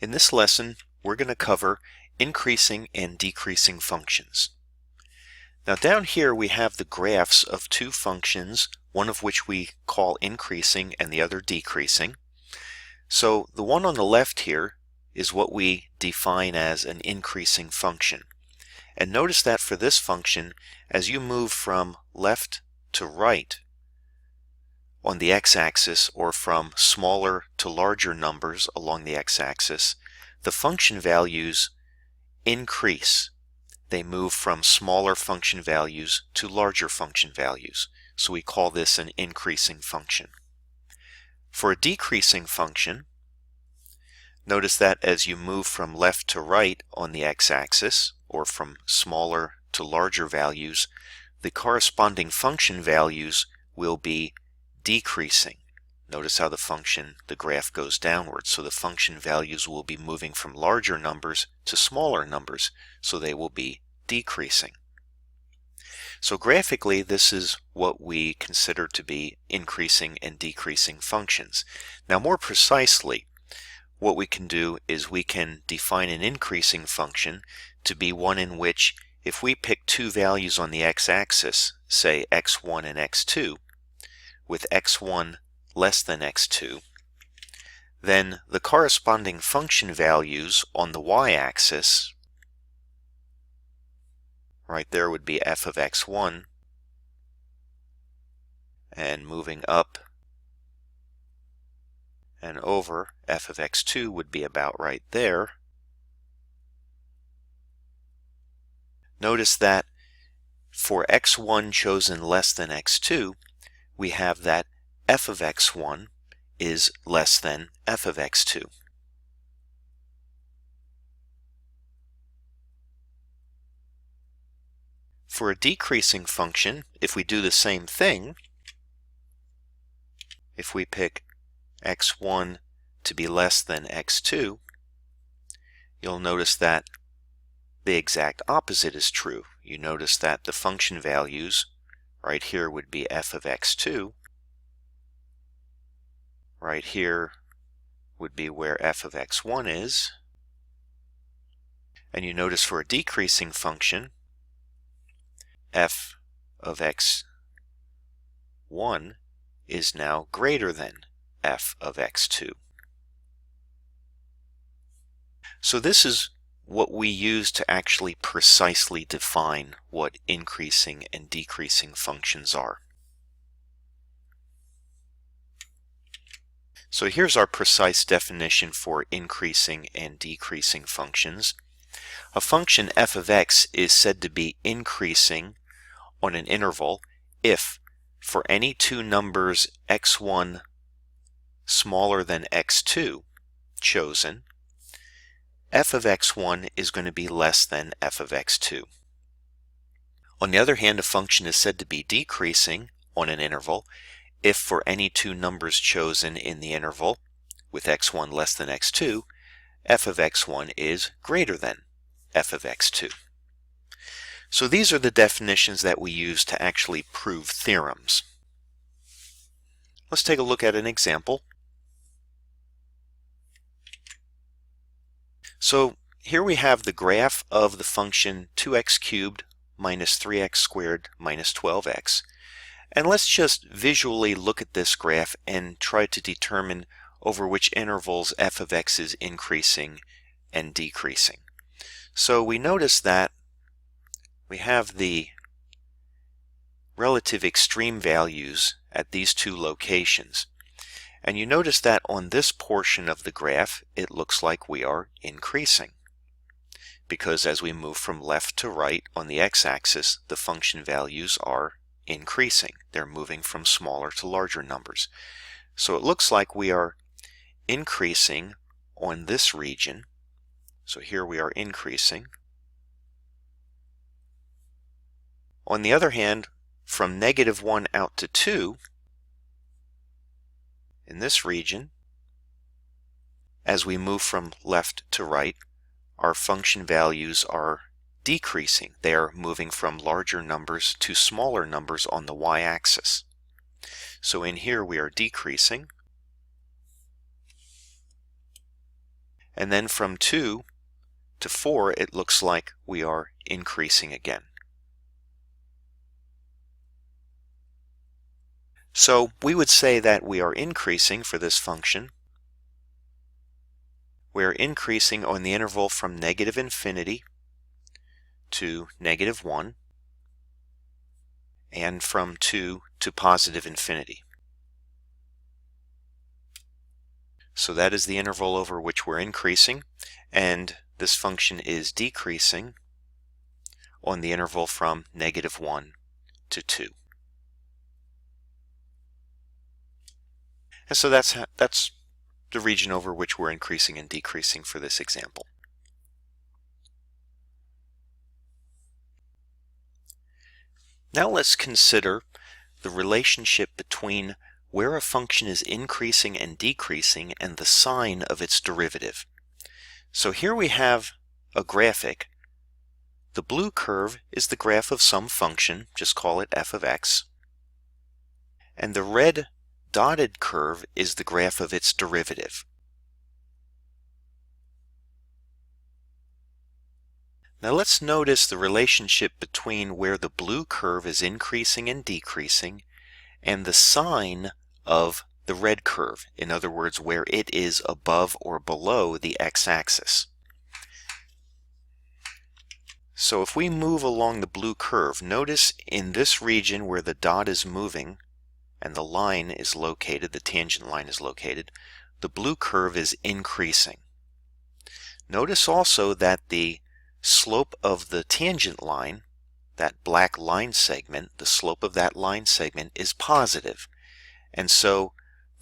In this lesson, we're going to cover increasing and decreasing functions. Now down here we have the graphs of two functions, one of which we call increasing and the other decreasing. So the one on the left here is what we define as an increasing function. And notice that for this function, as you move from left to right on the x-axis, or from smaller to larger numbers along the x-axis, the function values increase. They move from smaller function values to larger function values. So we call this an increasing function. For a decreasing function, notice that as you move from left to right on the x-axis, or from smaller to larger values, the corresponding function values will be decreasing. Notice how the graph goes downwards. So the function values will be moving from larger numbers to smaller numbers, so they will be decreasing. So graphically, this is what we consider to be increasing and decreasing functions. Now more precisely, what we can do is we can define an increasing function to be one in which, if we pick two values on the x-axis, say x1 and x2, with x1 less than x2, then the corresponding function values on the y-axis, right there would be f of x1, and moving up and over, f of x2 would be about right there. Notice that for x1 chosen less than x2, we have that f of x1 is less than f of x2. For a decreasing function, if we do the same thing, if we pick x1 to be less than x2, you'll notice that the exact opposite is true. You notice that the function values right here would be f of x2. Right here would be where f of x1 is. And you notice for a decreasing function, f of x1 is now greater than f of x2. So this is what we use to actually precisely define what increasing and decreasing functions are. So here's our precise definition for increasing and decreasing functions. A function f of x is said to be increasing on an interval if, for any two numbers x1 smaller than x2 chosen, f of x1 is going to be less than f of x2. On the other hand, a function is said to be decreasing on an interval if, for any two numbers chosen in the interval with x1 less than x2, f of x1 is greater than f of x2. So these are the definitions that we use to actually prove theorems. Let's take a look at an example. So here we have the graph of the function 2x cubed minus 3x squared minus 12x. And let's just visually look at this graph and try to determine over which intervals f of x is increasing and decreasing. So we notice that we have the relative extreme values at these two locations. And you notice that on this portion of the graph, it looks like we are increasing, because as we move from left to right on the x-axis, the function values are increasing. They're moving from smaller to larger numbers. So it looks like we are increasing on this region. So here we are increasing. On the other hand, from -1 out to 2, in this region, as we move from left to right, our function values are decreasing. They are moving from larger numbers to smaller numbers on the y-axis. So in here we are decreasing. And then from 2 to 4, it looks like we are increasing again. So we would say that we are increasing for this function. We are increasing on the interval from negative infinity to negative 1 and from 2 to positive infinity. So that is the interval over which we're increasing, and this function is decreasing on the interval from negative 1 to 2. And so that's the region over which we're increasing and decreasing for this example. Now let's consider the relationship between where a function is increasing and decreasing and the sign of its derivative. So here we have a graphic. The blue curve is the graph of some function, just call it f of x. And the red dotted curve is the graph of its derivative. Now let's notice the relationship between where the blue curve is increasing and decreasing and the sign of the red curve, in other words, where it is above or below the x-axis. So if we move along the blue curve, notice in this region where the dot is moving and the line is located, the tangent line is located, the blue curve is increasing. Notice also that the slope of the tangent line, that black line segment, the slope of that line segment is positive. And so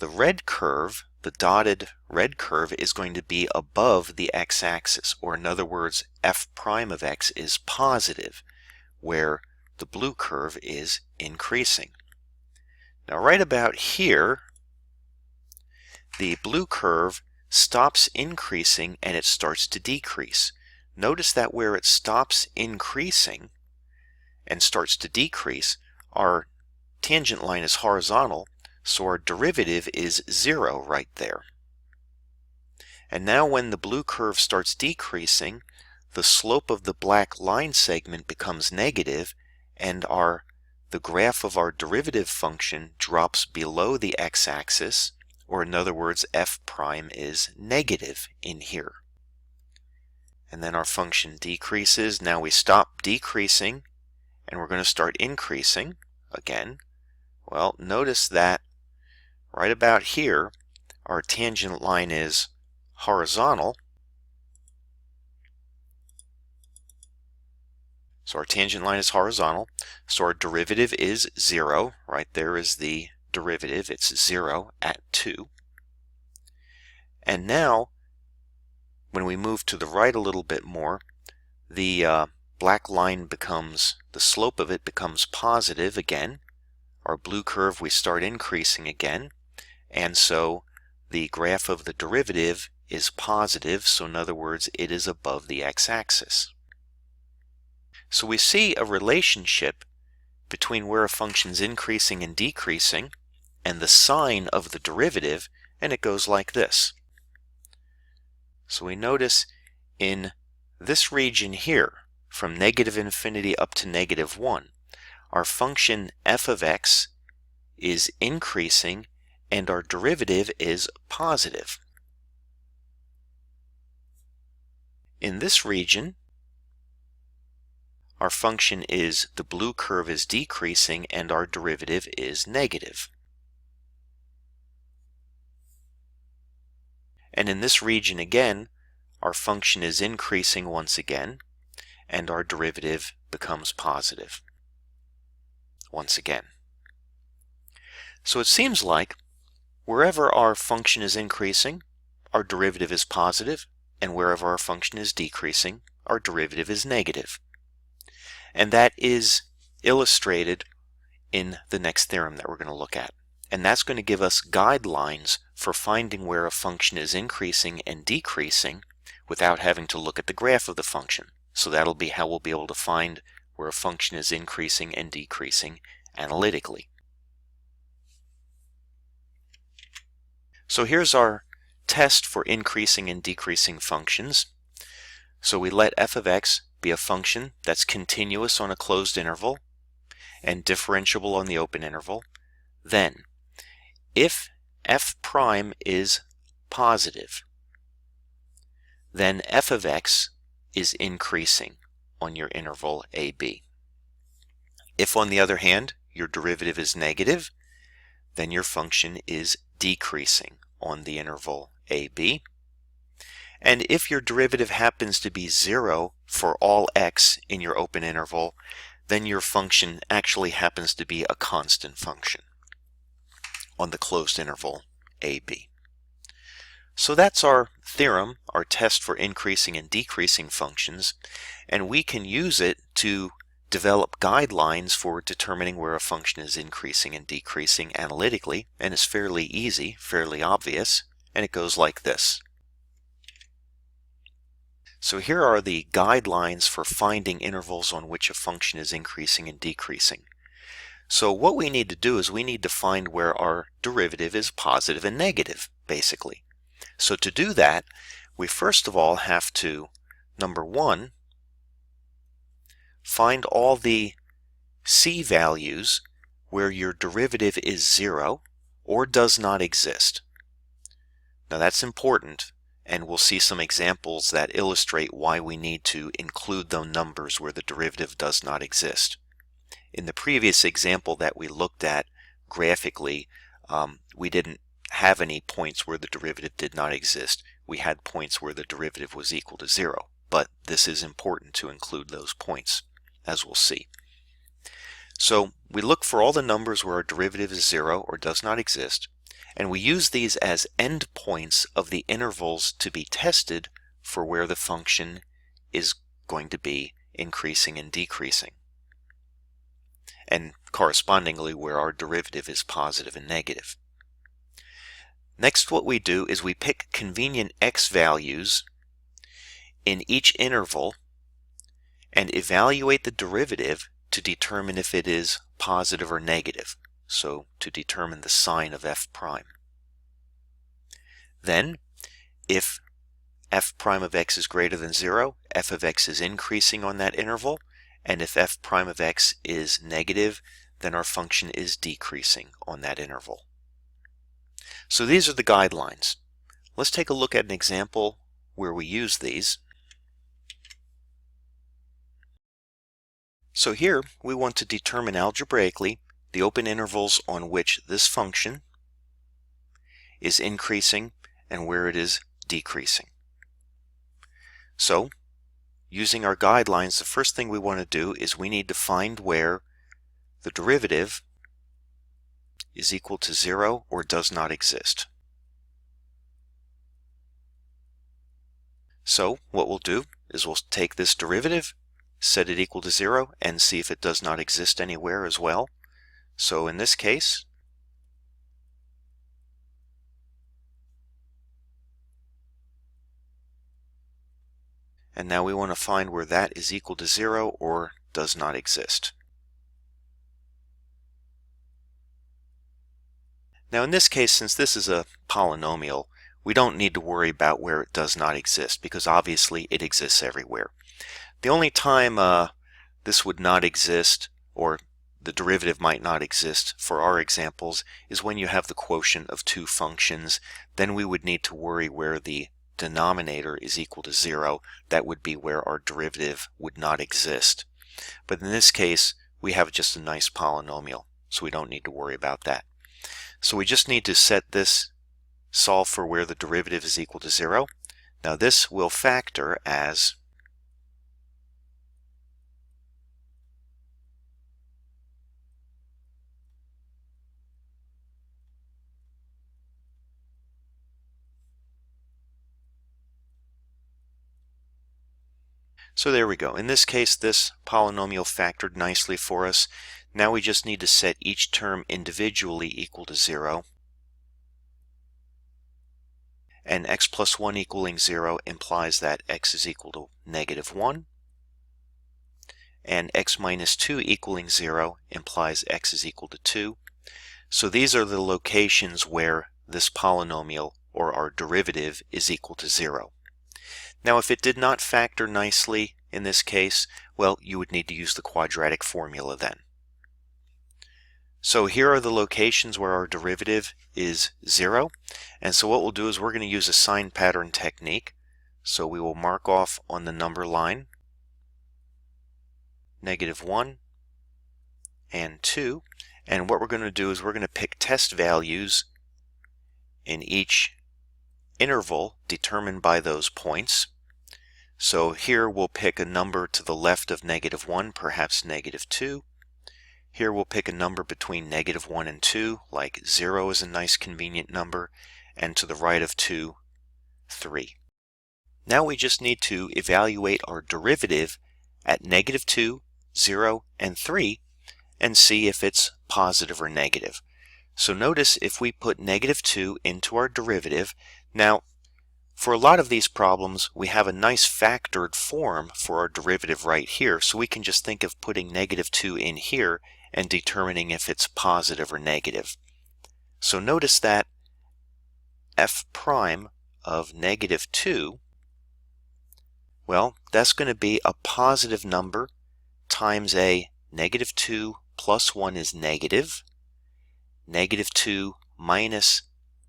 the red curve, the dotted red curve, is going to be above the x-axis, or in other words, f prime of x is positive, where the blue curve is increasing. Now right about here, the blue curve stops increasing and it starts to decrease. Notice that where it stops increasing and starts to decrease, our tangent line is horizontal, so our derivative is 0 right there. And now when the blue curve starts decreasing, the slope of the black line segment becomes negative, and the graph of our derivative function drops below the x-axis, or in other words, f prime is negative in here. And then our function decreases. Now we stop decreasing, and we're going to start increasing again. Well, notice that right about here, our tangent line is horizontal. So our tangent line is horizontal. So our derivative is 0. Right there is the derivative. It's 0 at 2. And now, when we move to the right a little bit more, the black line becomes, the slope of it becomes positive again. Our blue curve, we start increasing again. And so the graph of the derivative is positive. So in other words, it is above the x-axis. So we see a relationship between where a function is increasing and decreasing and the sign of the derivative, and it goes like this. So we notice in this region here, from negative infinity up to negative 1, our function f of x is increasing and our derivative is positive. In this region, our function is, the blue curve is decreasing and our derivative is negative. And in this region again, our function is increasing once again, and our derivative becomes positive once again. So it seems like wherever our function is increasing, our derivative is positive, and wherever our function is decreasing, our derivative is negative. And that is illustrated in the next theorem that we're going to look at. And that's going to give us guidelines for finding where a function is increasing and decreasing without having to look at the graph of the function. So that'll be how we'll be able to find where a function is increasing and decreasing analytically. So here's our test for increasing and decreasing functions. So we let f of x be a function that's continuous on a closed interval and differentiable on the open interval. Then, if f prime is positive, then f of x is increasing on your interval AB. If, on the other hand, your derivative is negative, then your function is decreasing on the interval AB. And if your derivative happens to be 0 for all x in your open interval, then your function actually happens to be a constant function on the closed interval AB. So that's our theorem, our test for increasing and decreasing functions, and we can use it to develop guidelines for determining where a function is increasing and decreasing analytically, and it's fairly easy, fairly obvious, and it goes like this. So here are the guidelines for finding intervals on which a function is increasing and decreasing. So what we need to do is we need to find where our derivative is positive and negative, basically. So to do that, we first of all have to, number one, find all the c values where your derivative is 0 or does not exist. Now that's important, and we'll see some examples that illustrate why we need to include those numbers where the derivative does not exist. In the previous example that we looked at graphically, we didn't have any points where the derivative did not exist. We had points where the derivative was equal to 0, but this is important to include those points, as we'll see. So we look for all the numbers where our derivative is 0 or does not exist, and we use these as endpoints of the intervals to be tested for where the function is going to be increasing and decreasing, and correspondingly where our derivative is positive and negative. Next, what we do is we pick convenient x values in each interval and evaluate the derivative to determine if it is positive or negative, so to determine the sign of f prime. Then, if f prime of x is greater than 0, f of x is increasing on that interval, and if f prime of x is negative, then our function is decreasing on that interval. So these are the guidelines. Let's take a look at an example where we use these. So here we want to determine algebraically the open intervals on which this function is increasing and where it is decreasing. So, using our guidelines, the first thing we want to do is we need to find where the derivative is equal to 0 or does not exist. So what we'll do is we'll take this derivative, set it equal to 0, and see if it does not exist anywhere as well. So in this case, and now we want to find where that is equal to 0 or does not exist. Now in this case, since this is a polynomial, we don't need to worry about where it does not exist, because obviously it exists everywhere. The only time this would not exist, or the derivative might not exist for our examples, is when you have the quotient of two functions. Then we would need to worry where the denominator is equal to 0. That would be where our derivative would not exist. But in this case, we have just a nice polynomial, so we don't need to worry about that. So we just need to set this, solve for where the derivative is equal to 0. Now this will factor as So there we go. In this case, this polynomial factored nicely for us. Now we just need to set each term individually equal to 0. And x plus 1 equaling 0 implies that x is equal to -1. And x minus 2 equaling 0 implies x is equal to 2. So these are the locations where this polynomial or our derivative, is equal to 0. Now if it did not factor nicely in this case, well, you would need to use the quadratic formula then. So here are the locations where our derivative is 0, and so what we'll do is we're going to use a sign pattern technique. So we will mark off on the number line -1 and 2, and what we're going to do is we're going to pick test values in each interval determined by those points. So here we'll pick a number to the left of -1, perhaps -2. Here we'll pick a number between -1 and 2, like 0 is a nice convenient number, and to the right of 2, 3. Now we just need to evaluate our derivative at -2, 0, and 3 and see if it's positive or negative. So notice if we put -2 into our derivative, now for a lot of these problems we have a nice factored form for our derivative right here, so we can just think of putting -2 in here and determining if it's positive or negative. So notice that f prime of -2, well, that's going to be a positive number times a -2 plus 1 is negative. -2 minus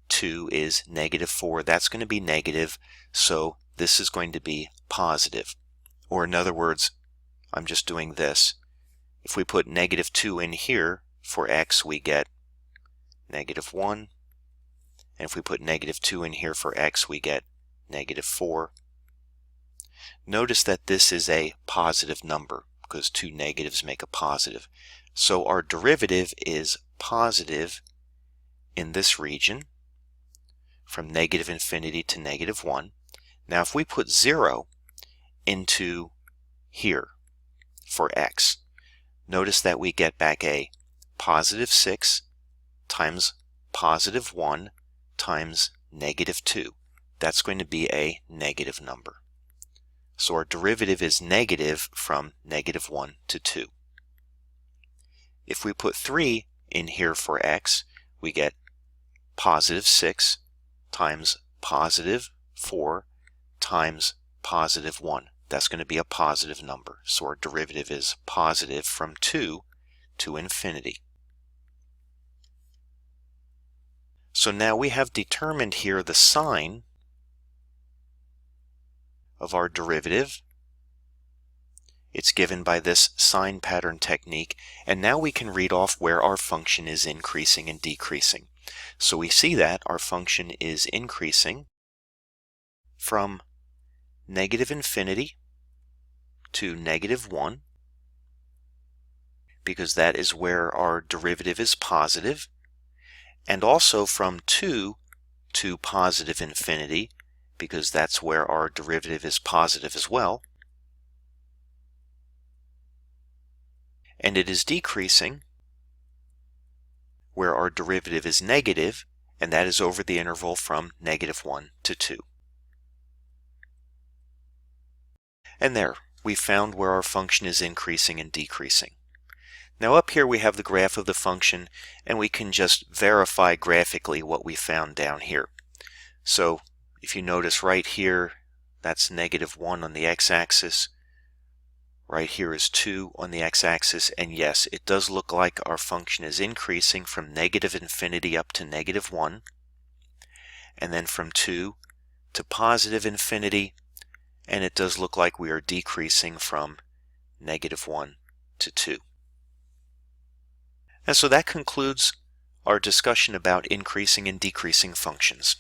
2 is -4. That's going to be negative, so this is going to be positive. Or in other words, I'm just doing this. If we put -2 in here for x, we get -1. And if we put -2 in here for x, we get -4. Notice that this is a positive number because two negatives make a positive. So our derivative is positive in this region from -infinity to -1. Now if we put 0 into here for x, notice that we get back a +6 times +1 times -2. That's going to be a negative number. So our derivative is negative from -1 to 2. If we put 3 in here for x, we get +6 times +4 times +1. That's going to be a positive number. So our derivative is positive from 2 to infinity. So now we have determined here the sign of our derivative. It's given by this sign pattern technique, and now we can read off where our function is increasing and decreasing. So we see that our function is increasing from -infinity to -1, because that is where our derivative is positive, and also from 2 to positive infinity, because that's where our derivative is positive as well. And it is decreasing where our derivative is negative, and that is over the interval from -1 to 2. And there, we found where our function is increasing and decreasing. Now up here we have the graph of the function, and we can just verify graphically what we found down here. So if you notice right here, that's -1 on the x-axis. Right here is 2 on the x-axis, and yes, it does look like our function is increasing from -infinity up to -1, and then from 2 to positive infinity, and it does look like we are decreasing from -1 to 2. And so that concludes our discussion about increasing and decreasing functions.